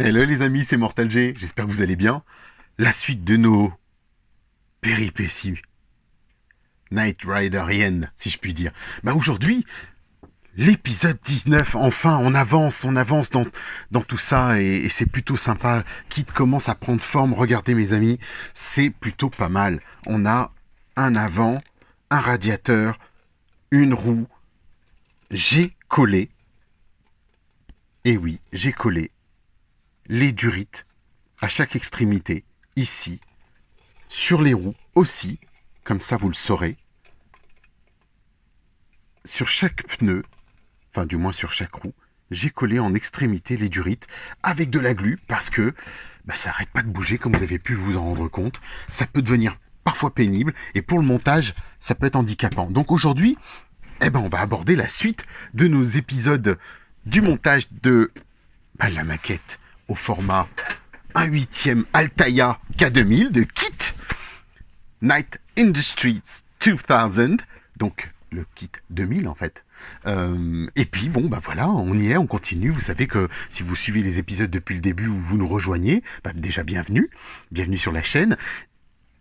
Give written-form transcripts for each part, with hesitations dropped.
Hello les amis, c'est Mortal G, j'espère que vous allez bien. La suite de nos péripéties Knight Rideriennes, si je puis dire. Aujourd'hui, l'épisode 19, enfin, on avance dans tout ça et c'est plutôt sympa. Kit commence à prendre forme, regardez mes amis, c'est plutôt pas mal. On a un avant, un radiateur, une roue. J'ai collé, et oui, j'ai collé les durites à chaque extrémité, ici, sur les roues aussi, comme ça vous le saurez, sur chaque pneu, enfin du moins sur chaque roue, j'ai collé en extrémité les durites avec de la glu parce que ça n'arrête pas de bouger comme vous avez pu vous en rendre compte. Ça peut devenir parfois pénible et pour le montage, ça peut être handicapant. Donc aujourd'hui, on va aborder la suite de nos épisodes du montage de la maquette au format 1/8 Altaïa K2000 de Kit Knight Industries 2000, donc le kit 2000 en fait. Et puis voilà, on y est, on continue. Vous savez que si vous suivez les épisodes depuis le début ou vous nous rejoignez, déjà bienvenue sur la chaîne.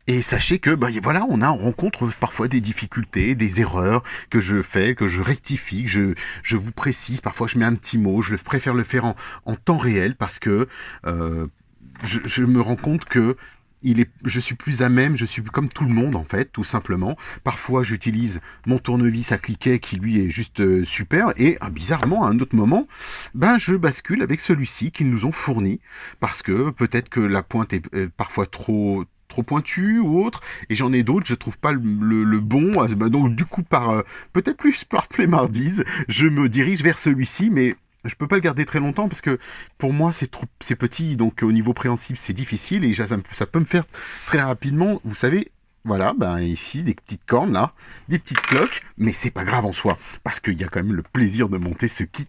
Et sachez que voilà, on rencontre parfois des difficultés, des erreurs que je fais, que je rectifie, que je vous précise. Parfois je mets un petit mot, je préfère le faire en temps réel parce que je me rends compte que je suis plus à même, je suis comme tout le monde en fait, tout simplement. Parfois j'utilise mon tournevis à cliquet qui lui est juste super et bizarrement à un autre moment, je bascule avec celui-ci qu'ils nous ont fourni parce que peut-être que la pointe est parfois trop pointue ou autre, et j'en ai d'autres, je trouve pas le bon, donc du coup peut-être plus par flemmardise, je me dirige vers celui-ci, mais je peux pas le garder très longtemps parce que pour moi c'est petit, donc au niveau préhensile c'est difficile et ça peut me faire très rapidement, vous savez, voilà, ici des petites cornes là, des petites cloques, mais c'est pas grave en soi parce qu'il y a quand même le plaisir de monter ce kit.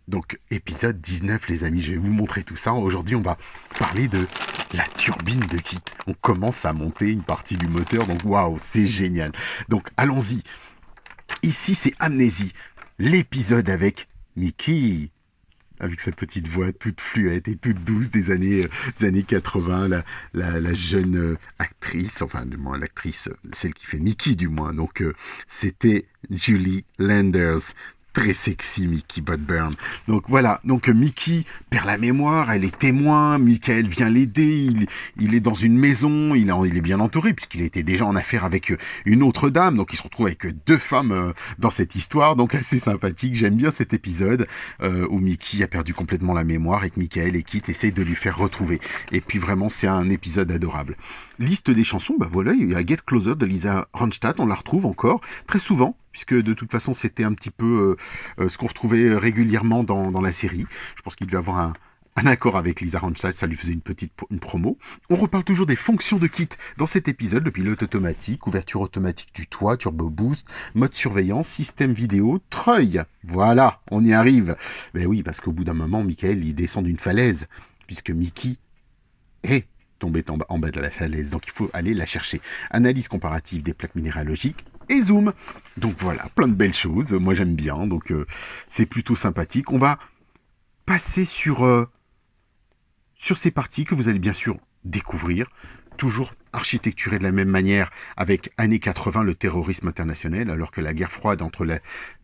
Donc épisode 19 les amis, je vais vous montrer tout ça. Aujourd'hui on va parler de la turbine de Kit. On commence à monter une partie du moteur, donc waouh, c'est génial. Donc allons-y. Ici c'est Amnésie, l'épisode avec Mickey, avec sa petite voix toute fluette et toute douce des années 80, la jeune actrice, enfin du moins l'actrice, celle qui fait Mickey du moins, donc c'était Julie Landers. Très sexy Mickey Budburn. Donc voilà, donc Mickey perd la mémoire, elle est témoin, Michael vient l'aider, il est dans une maison, il est bien entouré puisqu'il était déjà en affaire avec une autre dame, donc il se retrouve avec deux femmes dans cette histoire, donc assez sympathique. J'aime bien cet épisode où Mickey a perdu complètement la mémoire et que Michael et Kit essayent de lui faire retrouver. Et puis vraiment, c'est un épisode adorable. Liste des chansons, voilà, il y a Get Closer de Lisa Ronstadt, on la retrouve encore très souvent, puisque de toute façon c'était un petit peu ce qu'on retrouvait régulièrement dans la série. Je pense qu'il devait avoir un accord avec Lisa Ronstadt, ça lui faisait une promo. On reparle toujours des fonctions de Kit dans cet épisode, le pilote automatique, ouverture automatique du toit, turbo boost, mode surveillance, système vidéo, treuil. Voilà, on y arrive. Ben oui, parce qu'au bout d'un moment, Michael, il descend d'une falaise, puisque Mickey est tombé en bas de la falaise, donc il faut aller la chercher. Analyse comparative des plaques minéralogiques, et zoom. Donc voilà, plein de belles choses. Moi j'aime bien, donc c'est plutôt sympathique. On va passer sur ces parties que vous allez bien sûr découvrir. Toujours architecturé de la même manière avec années 80, le terrorisme international, alors que la guerre froide entre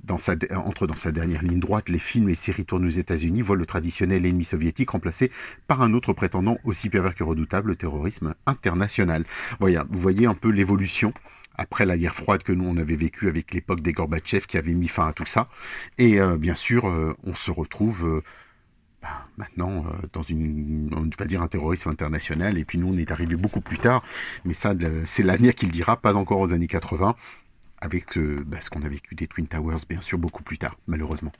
dans sa dernière ligne droite, les films et séries tournés aux États-Unis voient le traditionnel ennemi soviétique remplacé par un autre prétendant aussi pervers que redoutable, le terrorisme international. Voilà, vous voyez un peu l'évolution après la guerre froide que nous on avait vécue avec l'époque des Gorbatchev qui avait mis fin à tout ça. Et bien sûr, on se retrouve maintenant dans on va dire un terrorisme international, et puis nous on est arrivé beaucoup plus tard, mais ça c'est l'avenir qui le dira, pas encore aux années 80, avec ce qu'on a vécu des Twin Towers bien sûr beaucoup plus tard, malheureusement.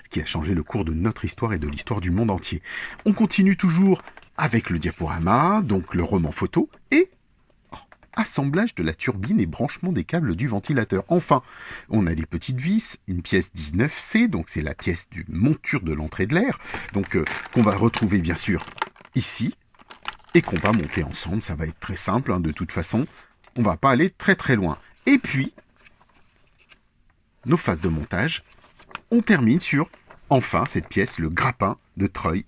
Ce qui a changé le cours de notre histoire et de l'histoire du monde entier. On continue toujours avec le diaporama, donc le roman photo, et assemblage de la turbine et branchement des câbles du ventilateur. Enfin, on a des petites vis, une pièce 19C, donc c'est la pièce du monture de l'entrée de l'air, donc qu'on va retrouver bien sûr ici, et qu'on va monter ensemble. Ça va être très simple, de toute façon, on va pas aller très très loin. Et puis, nos phases de montage, on termine sur, enfin, cette pièce, le grappin de treuil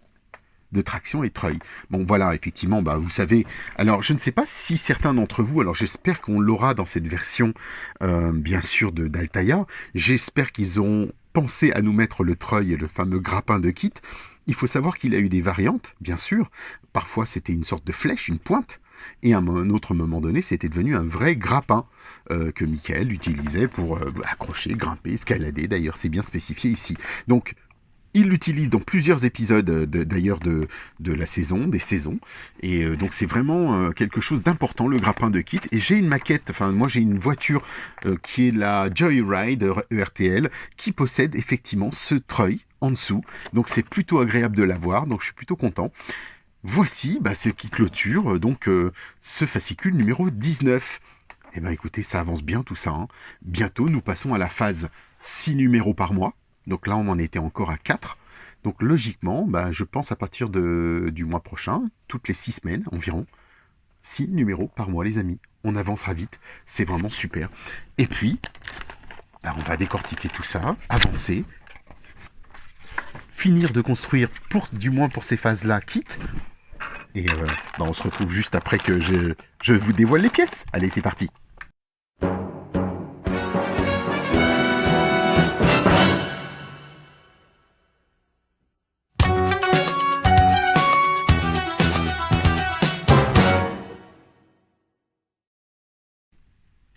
de traction et treuil. Bon voilà, effectivement, vous savez, alors je ne sais pas si certains d'entre vous, alors j'espère qu'on l'aura dans cette version, bien sûr, d'Altaïa, j'espère qu'ils ont pensé à nous mettre le treuil et le fameux grappin de kit. Il faut savoir qu'il a eu des variantes, bien sûr, parfois c'était une sorte de flèche, une pointe, et à un autre moment donné, c'était devenu un vrai grappin que Michael utilisait pour accrocher, grimper, escalader, d'ailleurs c'est bien spécifié ici. Donc il l'utilise dans plusieurs épisodes d'ailleurs de la saison, des saisons. Et donc c'est vraiment quelque chose d'important, le grappin de kit. Et j'ai une maquette, enfin moi j'ai une voiture qui est la Joyride ERTL, qui possède effectivement ce treuil en dessous. Donc c'est plutôt agréable de l'avoir, donc je suis plutôt content. Voici ce qui clôture donc ce fascicule numéro 19. Eh bien écoutez, ça avance bien tout ça. Hein. Bientôt nous passons à la phase 6 numéros par mois. Donc là, on en était encore à 4. Donc logiquement, je pense à partir du mois prochain, toutes les 6 semaines environ, 6 numéros par mois, les amis. On avancera vite, c'est vraiment super. Et puis, on va décortiquer tout ça, avancer, finir de construire, du moins pour ces phases-là, quitte. Et on se retrouve juste après que je vous dévoile les pièces. Allez, c'est parti.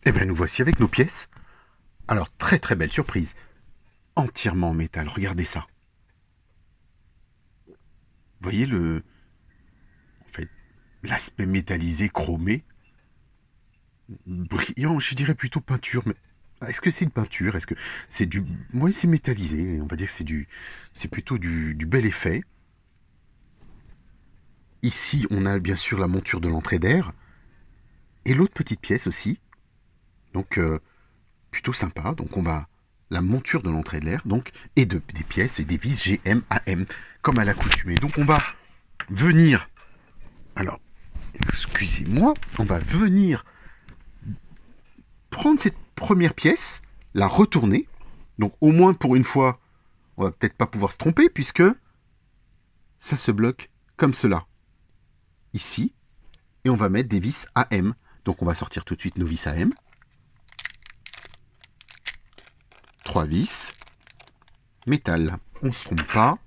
Eh bien, nous voici avec nos pièces. Alors, très très belle surprise. Entièrement en métal, regardez ça. Vous voyez l'aspect métallisé, chromé, brillant, je dirais plutôt peinture, mais est-ce que c'est une peinture? Est-ce que c'est du... Oui, c'est métallisé, on va dire que c'est plutôt du bel effet. Ici, on a bien sûr la monture de l'entrée d'air, et l'autre petite pièce aussi, donc plutôt sympa. Donc on va... La monture de l'entrée de l'air, donc, et des pièces et des vis GM, AM, comme à l'accoutumée. Donc on va venir... Alors, excusez-moi, on va venir prendre cette première pièce, la retourner. Donc au moins pour une fois, on va peut-être pas pouvoir se tromper puisque ça se bloque comme cela. Ici. Et on va mettre des vis AM. Donc on va sortir tout de suite nos vis AM. 3 vis. Métal. On ne se trompe pas.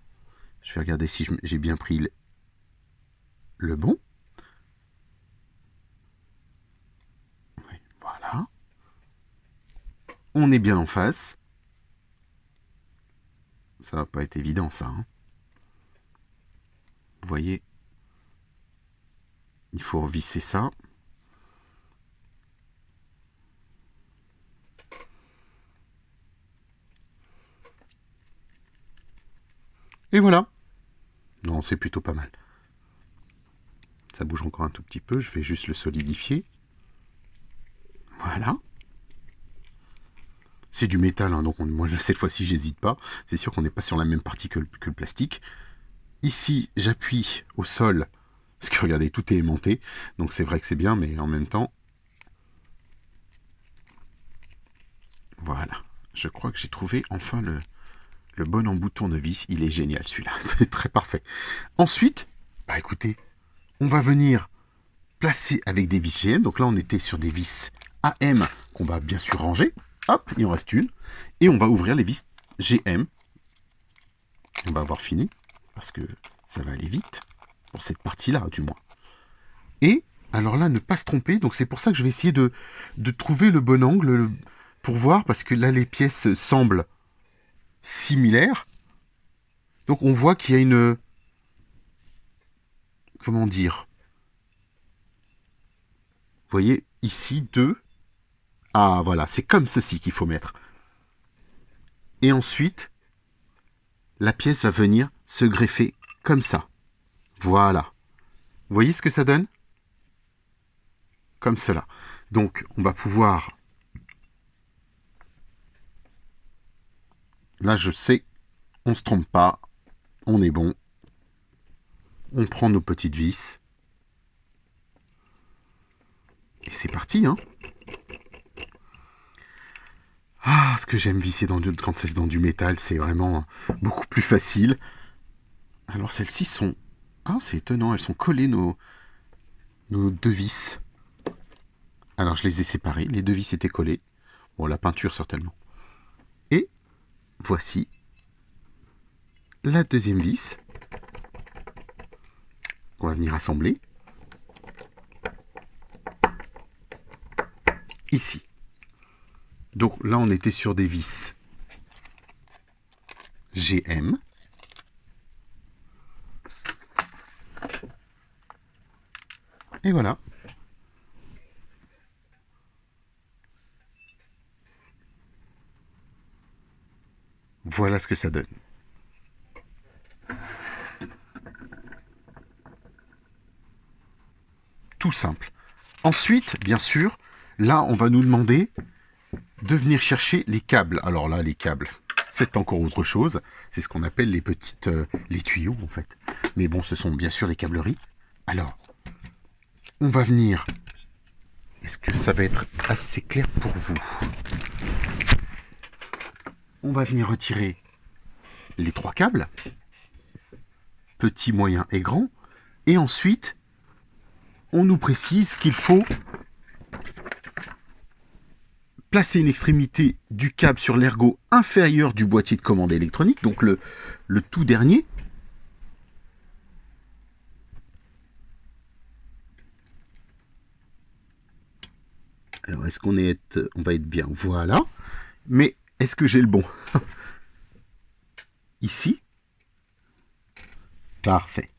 Je vais regarder si j'ai bien pris le bon. Voilà. On est bien en face. Ça va pas être évident ça. Hein. Vous voyez, il faut revisser ça. Et voilà. Non, c'est plutôt pas mal. Ça bouge encore un tout petit peu. Je vais juste le solidifier. Voilà. C'est du métal, hein, donc moi cette fois-ci j'hésite pas. C'est sûr qu'on n'est pas sur la même partie que le plastique. Ici, j'appuie au sol, parce que regardez, tout est aimanté. Donc c'est vrai que c'est bien, mais en même temps... Voilà. Je crois que j'ai trouvé enfin le bon embouton de vis. Il est génial celui-là. C'est très parfait. Ensuite, écoutez, on va venir placer avec des vis GM. Donc là, on était sur des vis AM qu'on va bien sûr ranger. Hop, il en reste une. Et on va ouvrir les vis GM. On va avoir fini, parce que ça va aller vite, pour cette partie-là, du moins. Et, alors là, ne pas se tromper, donc c'est pour ça que je vais essayer de trouver le bon angle pour voir, parce que là, les pièces semblent similaires. Donc on voit qu'il y a une... Comment dire? Vous voyez, ici, 2. Ah, voilà, c'est comme ceci qu'il faut mettre. Et ensuite, la pièce va venir se greffer comme ça. Voilà. Vous voyez ce que ça donne? Comme cela. Donc, on va pouvoir... Là, je sais, on ne se trompe pas. On est bon. On prend nos petites vis. Et c'est parti, hein. Ah, ce que j'aime visser quand c'est dans du métal, c'est vraiment beaucoup plus facile. Alors, celles-ci sont Ah, c'est étonnant, elles sont collées nos deux vis. Alors, je les ai séparées, les deux vis étaient collées. Bon, la peinture, certainement. Et voici la deuxième vis qu'on va venir assembler. Ici. Donc là, on était sur des vis GM. Et voilà. Voilà ce que ça donne. Tout simple. Ensuite, bien sûr, là, on va nous demander de venir chercher les câbles. Alors là, les câbles, c'est encore autre chose. C'est ce qu'on appelle les petites... les tuyaux, en fait. Mais bon, ce sont bien sûr les câbleries. Alors, on va venir... Est-ce que ça va être assez clair pour vous? On va venir retirer les 3 câbles. Petit, moyen et grand. Et ensuite, on nous précise qu'il faut placer une extrémité du câble sur l'ergot inférieur du boîtier de commande électronique, donc le tout dernier. Alors, est-ce qu'on on va être bien? Voilà. Mais est-ce que j'ai le bon? Ici. Parfait.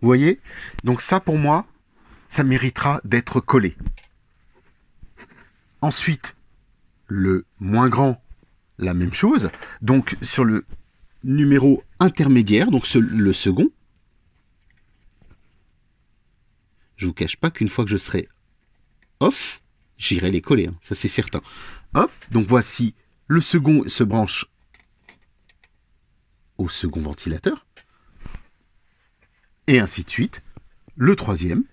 Vous voyez? Donc ça, pour moi, ça méritera d'être collé. Ensuite, le moins grand, la même chose. Donc, sur le numéro intermédiaire, donc le second, je ne vous cache pas qu'une fois que je serai off, j'irai les coller, hein, ça c'est certain. Off, donc voici, le second se branche au second ventilateur, et ainsi de suite. Le troisième,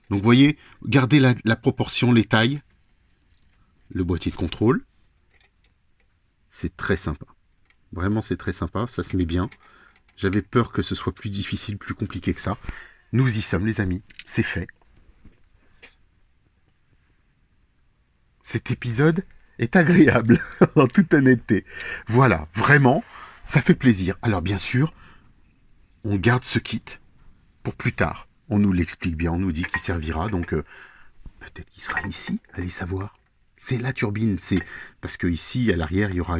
donc vous voyez, gardez la proportion, les tailles, le boîtier de contrôle, c'est très sympa. Vraiment, c'est très sympa, ça se met bien. J'avais peur que ce soit plus difficile, plus compliqué que ça. Nous y sommes, les amis, c'est fait. Cet épisode est agréable, en toute honnêteté. Voilà, vraiment, ça fait plaisir. Alors bien sûr, on garde ce kit pour plus tard. On nous l'explique bien, on nous dit qu'il servira, donc peut-être qu'il sera ici, allez savoir. C'est la turbine, c'est parce que ici, à l'arrière, il y aura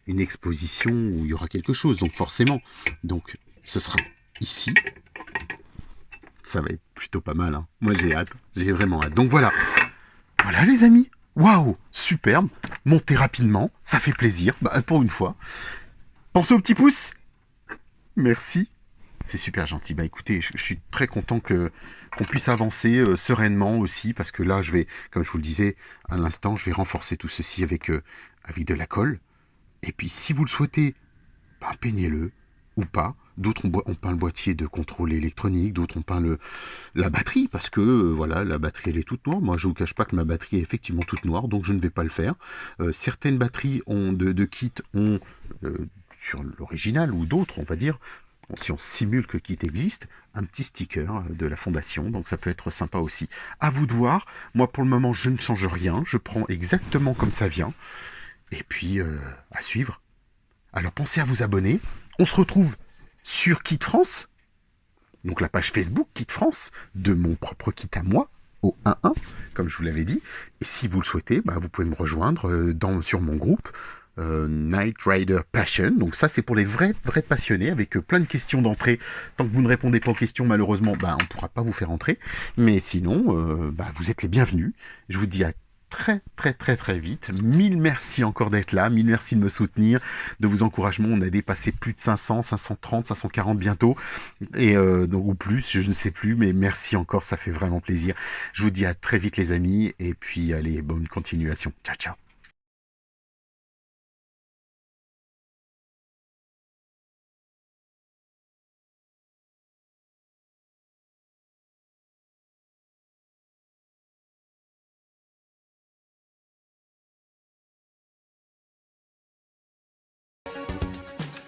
une exposition où il y aura quelque chose, donc forcément. Donc, ce sera ici. Ça va être plutôt pas mal, hein. Moi, j'ai hâte, j'ai vraiment hâte. Donc voilà. Voilà les amis, waouh, superbe, montez rapidement, ça fait plaisir, pour une fois. Pensez au petit pouce, merci, c'est super gentil. Écoutez, je suis très content qu'on puisse avancer sereinement aussi, parce que là je vais, comme je vous le disais à l'instant, je vais renforcer tout ceci avec de la colle. Et puis si vous le souhaitez, peignez-le ou pas. D'autres ont peint le boîtier de contrôle électronique, d'autres ont peint la batterie, parce que voilà, la batterie elle est toute noire. Moi je ne vous cache pas que ma batterie est effectivement toute noire, donc je ne vais pas le faire. Certaines batteries de kit ont, sur l'original, ou d'autres on va dire, si on simule que le kit existe, un petit sticker de la fondation, donc ça peut être sympa aussi. À vous de voir, moi pour le moment je ne change rien, je prends exactement comme ça vient, et puis à suivre. Alors pensez à vous abonner, on se retrouve sur Kit France, donc la page Facebook Kit France, de mon propre kit à moi, au 1-1, comme je vous l'avais dit. Et si vous le souhaitez, vous pouvez me rejoindre sur mon groupe Night Rider Passion. Donc ça, c'est pour les vrais passionnés, avec plein de questions d'entrée. Tant que vous ne répondez pas aux questions, malheureusement, on ne pourra pas vous faire entrer. Mais sinon, vous êtes les bienvenus. Je vous dis à très vite. Mille merci encore d'être là, mille merci de me soutenir, de vos encouragements. On a dépassé plus de 500, 530, 540 bientôt, et donc, ou plus, je ne sais plus, mais merci encore, ça fait vraiment plaisir. Je vous dis à très vite les amis, et puis allez, bonne continuation. Ciao, ciao.